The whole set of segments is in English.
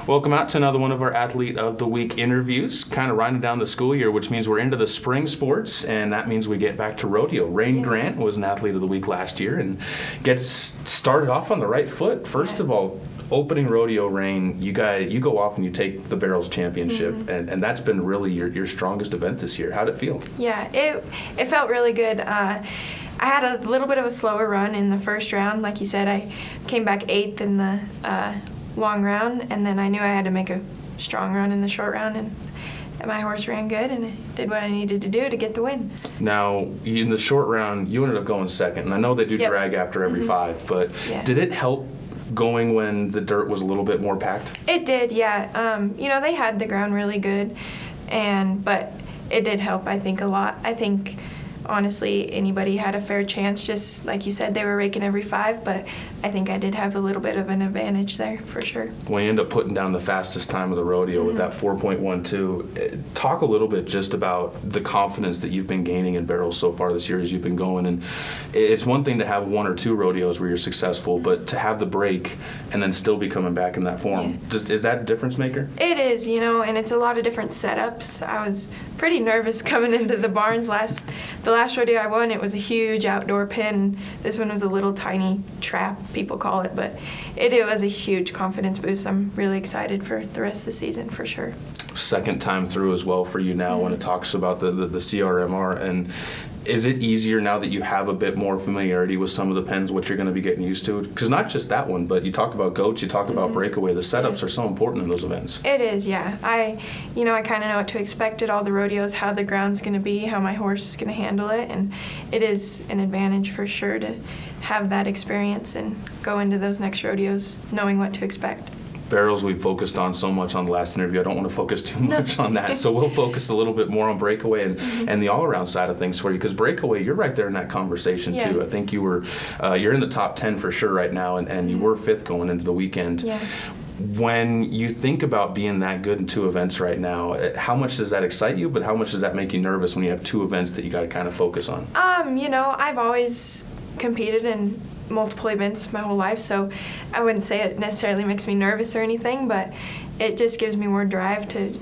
Welcome out to another one of our Athlete of the Week interviews, kind of winding down the school year, which means we're into the spring sports, and that means we get back to rodeo. Rayne Grant was an Athlete of the Week last year and gets started off on the right foot. First of all, opening rodeo, Rayne, you go off and you take the Barrels Championship, and that's been really your strongest event this year. How'd it feel? Yeah, it felt really good. I had a little bit of a slower run in the first round. Like you said, I came back 8th in the long round, and then I knew I had to make a strong run in the short round, and my horse ran good and it did what I needed to do to get the win. Now, in the short round, you ended up going second, and I know they do drag after every 5, but did it help going when the dirt was a little bit more packed? It did, yeah. They had the ground really good, but it did help, I think, a lot. I think, honestly, anybody had a fair chance. Just like you said, they were raking every 5, but I think I did have a little bit of an advantage there for sure. When you end up putting down the fastest time of the rodeo with that 4.12, talk a little bit just about the confidence that you've been gaining in barrels so far this year as you've been going. And it's one thing to have 1 or 2 rodeos where you're successful, but to have the break and then still be coming back in that form, is that a difference maker? It is, and it's a lot of different setups. I was pretty nervous coming into the barns the last rodeo I won. It was a huge outdoor pen. This one was a little tiny trap, people call it, but it was a huge confidence boost. I'm really excited for the rest of the season for sure. Second time through as well for you now when it talks about the CRMR, and is it easier now that you have a bit more familiarity with some of the pens, what you're going to be getting used to? Because not just that one, but you talk about goats, you talk about breakaway. The setups are so important in those events. It is, yeah. I kind of know what to expect at all the rodeos, how the ground's going to be, how my horse is going to handle it, and it is an advantage for sure to have that experience and go into those next rodeos knowing what to expect. Barrels we focused on so much on the last interview. I don't want to focus too much on that. So we'll focus a little bit more on breakaway and the all-around side of things for you, because breakaway, you're right there in that conversation too. I think you're in the top 10 for sure right now, and you were 5th going into the weekend. Yeah. When you think about being that good in 2 events right now, how much does that excite you, but how much does that make you nervous when you have 2 events that you got to kind of focus on? I've always competed in multiple events my whole life, so I wouldn't say it necessarily makes me nervous or anything, but it just gives me more drive to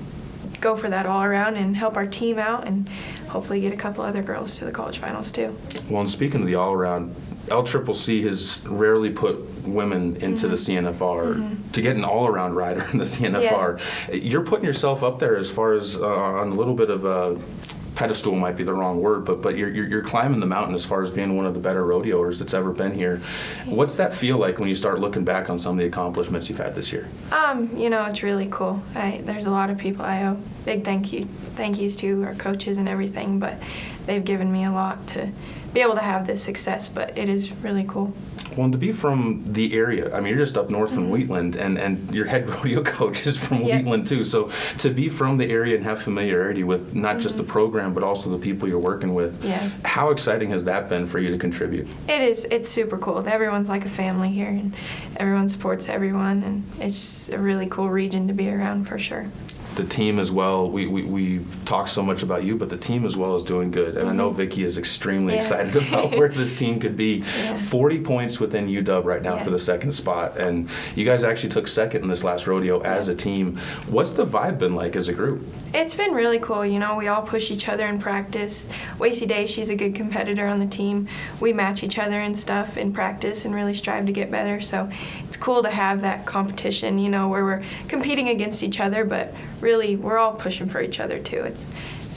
go for that all around and help our team out and hopefully get a couple other girls to the college finals too. Well, and speaking of the all around, LCCC has rarely put women into the CNFR. To get an all-around rider in the CNFR, you're putting yourself up there as far as on a little bit of a pedestal might be the wrong word, but you're climbing the mountain as far as being one of the better rodeoers that's ever been here. What's that feel like when you start looking back on some of the accomplishments you've had this year? It's really cool. There's a lot of people I owe big thank yous to, our coaches and everything, but they've given me a lot to be able to have this success, but it is really cool. Well, and to be from the area, I mean, you're just up north from Wheatland, and your head rodeo coach is from Wheatland too. So to be from the area and have familiarity with not just the program, but also the people you're working with, how exciting has that been for you to contribute? It is. It's super cool. Everyone's like a family here, and everyone supports everyone, and it's just a really cool region to be around for sure. The team as well, we've talked so much about you, but the team as well is doing good. And I know Vicki is extremely excited about where this team could be. 40 points within UW right now for the 2nd spot. And you guys actually took 2nd in this last rodeo as a team. What's the vibe been like as a group? It's been really cool. We all push each other in practice. Wacy Day, she's a good competitor on the team. We match each other and stuff in practice and really strive to get better. So it's cool to have that competition, where we're competing against each other, but really we're all pushing for each other too. It's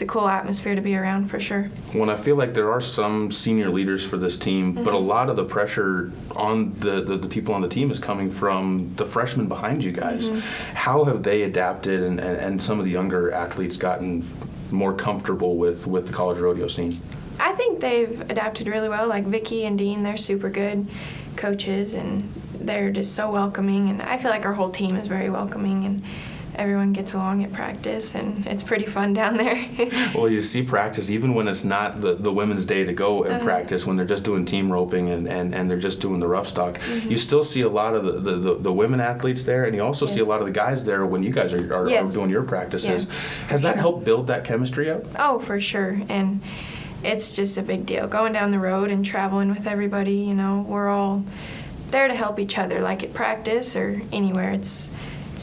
a cool atmosphere to be around for sure. When I feel like there are some senior leaders for this team, but a lot of the pressure on the people on the team is coming from the freshmen behind you guys. How have they adapted and some of the younger athletes gotten more comfortable with the college rodeo scene? I think they've adapted really well. Like Vicki and Dean, they're super good coaches, and they're just so welcoming, and I feel like our whole team is very welcoming, and everyone gets along at practice, and it's pretty fun down there. Well, you see practice, even when it's not the women's day to go and practice, when they're just doing team roping and they're just doing the rough stock, you still see a lot of the women athletes there, and you also see a lot of the guys there when you guys are doing your practices. Has that helped build that chemistry up? Oh, for sure, and it's just a big deal. Going down the road and traveling with everybody, we're all there to help each other, like at practice or anywhere. It's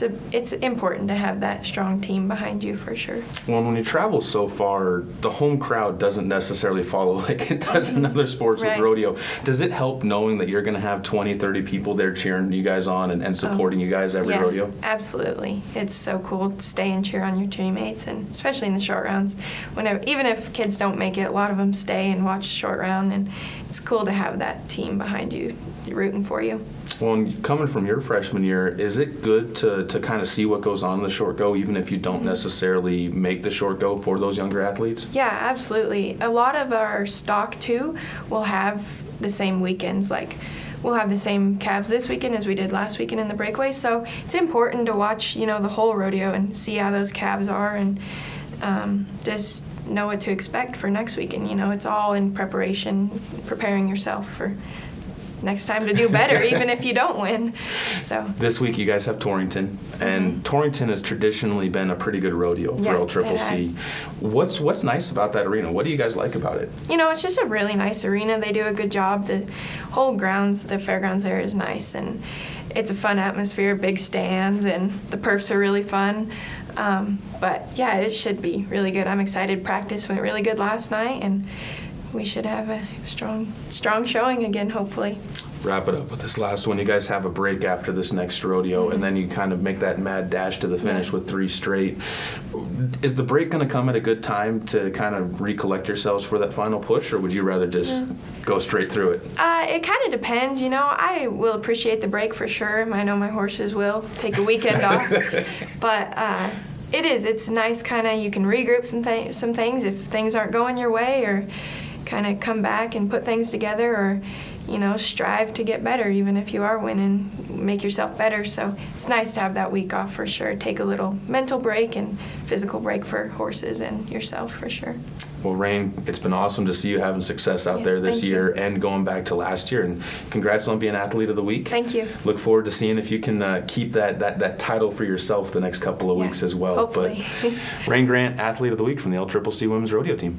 it's important to have that strong team behind you for sure. Well, when you travel so far, the home crowd doesn't necessarily follow like it does in other sports with rodeo. Does it help knowing that you're going to have 20, 30 people there cheering you guys on and supporting you guys every rodeo? Absolutely. It's so cool to stay and cheer on your teammates, and especially in the short rounds. Even if kids don't make it, a lot of them stay and watch short round, and it's cool to have that team behind you rooting for you. Well, and coming from your freshman year, is it good to kind of see what goes on in the short go, even if you don't necessarily make the short go for those younger athletes? Yeah, absolutely. A lot of our stock, too, will have the same weekends. Like, we'll have the same calves this weekend as we did last weekend in the breakaway. So it's important to watch, the whole rodeo and see how those calves are, and just know what to expect for next weekend. It's all in preparing yourself for next time to do better, even if you don't win. So this week you guys have Torrington, and Torrington has traditionally been a pretty good rodeo for LCCC. What's nice about that arena? What do you guys like about it? It's just a really nice arena. They do a good job. The whole grounds, the fairgrounds there is nice, and it's a fun atmosphere, big stands, and the perfs are really fun. But yeah, it should be really good. I'm excited. Practice went really good last night, and we should have a strong showing again, hopefully. Wrap it up with this last one. You guys have a break after this next rodeo, and then you kind of make that mad dash to the finish with 3 straight. Is the break going to come at a good time to kind of recollect yourselves for that final push, or would you rather just go straight through it? It kind of depends. I will appreciate the break for sure. I know my horses will take a weekend off. But it's nice kind of, you can regroup some things if things aren't going your way, or kind of come back and put things together, or strive to get better. Even if you are winning, make yourself better. So it's nice to have that week off for sure. Take a little mental break and physical break for horses and yourself for sure. Well, Rayne, it's been awesome to see you having success out there this year and going back to last year. And congrats on being Athlete of the Week. Thank you. Look forward to seeing if you can keep that title for yourself the next couple of weeks as well. Hopefully. But Rayne Grant, Athlete of the Week from the LCCC Women's Rodeo Team.